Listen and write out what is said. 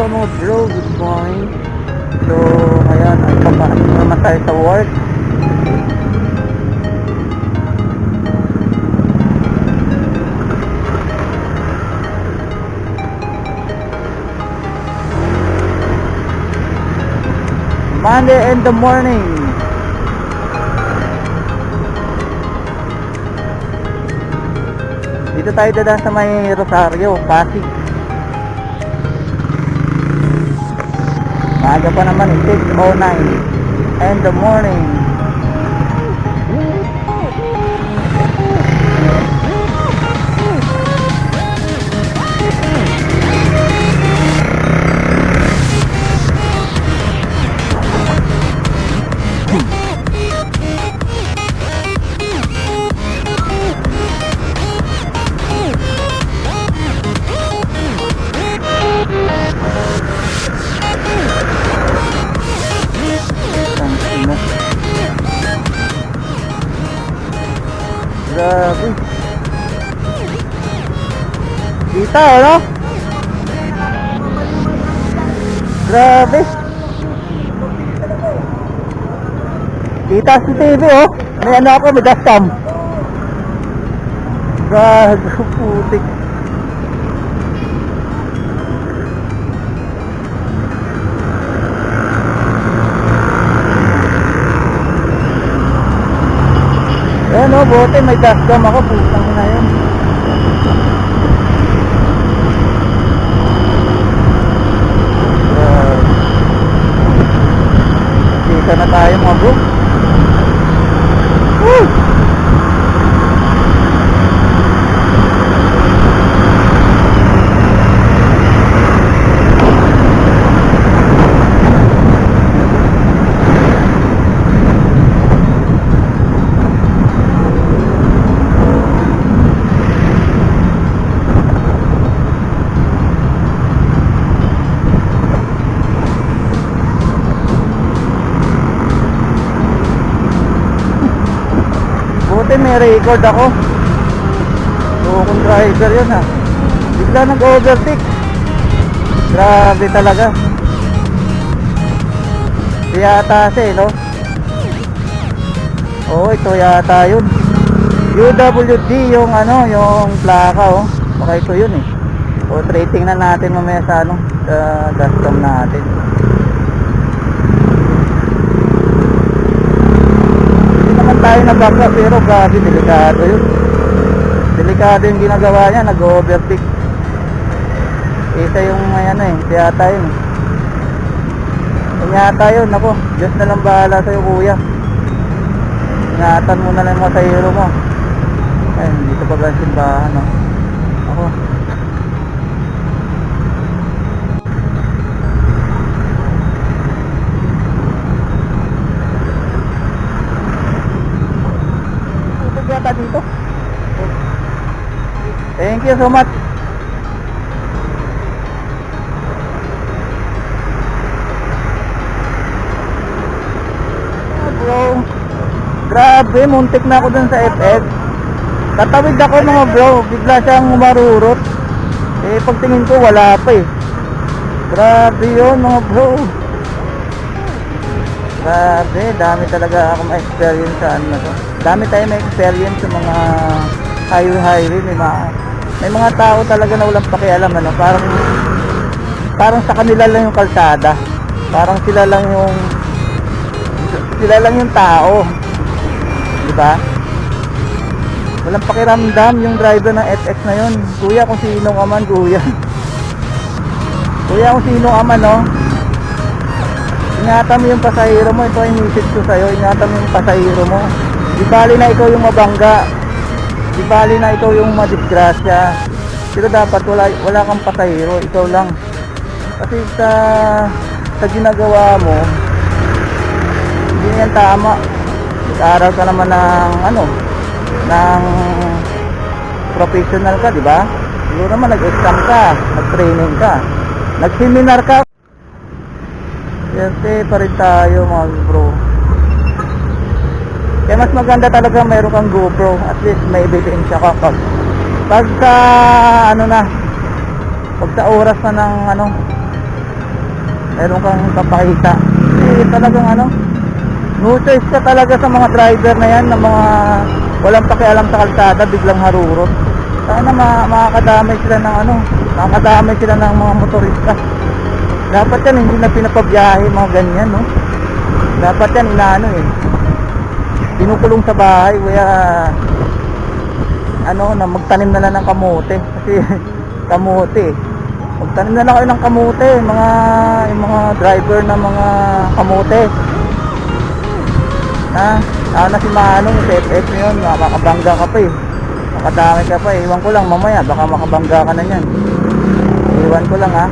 hello mga bro, good morning. So, ayan, ay papasok naman tayo sa work. Monday in the morning. Dito tayo dadaan sa may Rosario, Pasig. Maaga pa naman, 6:09 in the morning. Grabe. Kita, ano? Grabe. Kita si TV, oh. May ano ako, may dashcam. Grabe, putik. Ayan, oh, bote, may dashcam ako, putang na yun. Kita na tayo mga bro. Woo! Buti may record ako. So kung driver yun ha, bigla nag-overtake. Grabe talaga. Yata siya, no? Oo, ito yata yun. UWD yung ano, yung plaka, oh. Baka ito yun eh. O rating na natin mamaya sa ano, sa dashcam natin. Tayo nabangga pero grabe, delikado yun. Delikado yung ginagawa niya, nag-overtake. Isa yung ano eh, yata yun. Yata yun, ako, Diyos na lang bahala sa'yo kuya. Ingatan mo na lang mo sa hero mo. Ayun, dito pa ba ang simbahan, no? Ako. Dito. Thank you so much. Bro, grabe, muntik na ako dun sa FF. Tatawid ako mga bro, bigla siyang umarurot. Eh pagtingin ko wala pa eh. Grabe yun mga bro. Grabe, dami talaga ako ma-experience sa ano na to. Dami tayo ma-experience sa mga highway. May mga tao talaga na walang pakialam, ano. Parang sa kanila lang yung kalsada. Parang sila lang yung tao. Di ba? Walang pakiramdam yung driver ng FX na yun. Kuya, kung sino ka man, kuya. Kuya, kung sino ka man, no. Ingatan mo yung pasahero mo. Ito ay message ko sa'yo. Ingatan mo yung pasahero mo. Di bali na ikaw yung mabangga. Di bali na ikaw yung madisgrasya. Pero dapat wala kang pasahero. Ikaw lang. Kasi sa ginagawa mo, hindi yan tama. Nag-aaral ka naman ng professional ka, di ba? Siguro naman nag-exam ka, nag-training ka, nag-seminar ka. Siyempre pa rin tayo mga bro. Kaya mas maganda talaga mayroon kang GoPro. At least may ebidensya ka pag sa oras na ng meron kang papakita. Kasi talagang ano, no choice ka talaga sa mga driver na yan, na mga walang pakialam sa kalsada, biglang harurot. Sana makakadamay sila ng ano, makakadamay sila ng mga motorista. Dapat yan hindi na pinapabiyahe mga ganyan, no? Dapat yan inaano eh, pinukulong sa bahay, kaya ano, na magtanim na lang ng kamote. Kasi kamote, magtanim na lang kayo ng kamote, yung mga driver na mga kamote. Na si Manong sa FF yun, makakabangga ka pa eh, makadami ka pa eh. Iwan ko lang mamaya, baka makabangga ka na yan. Iwan ko lang ha.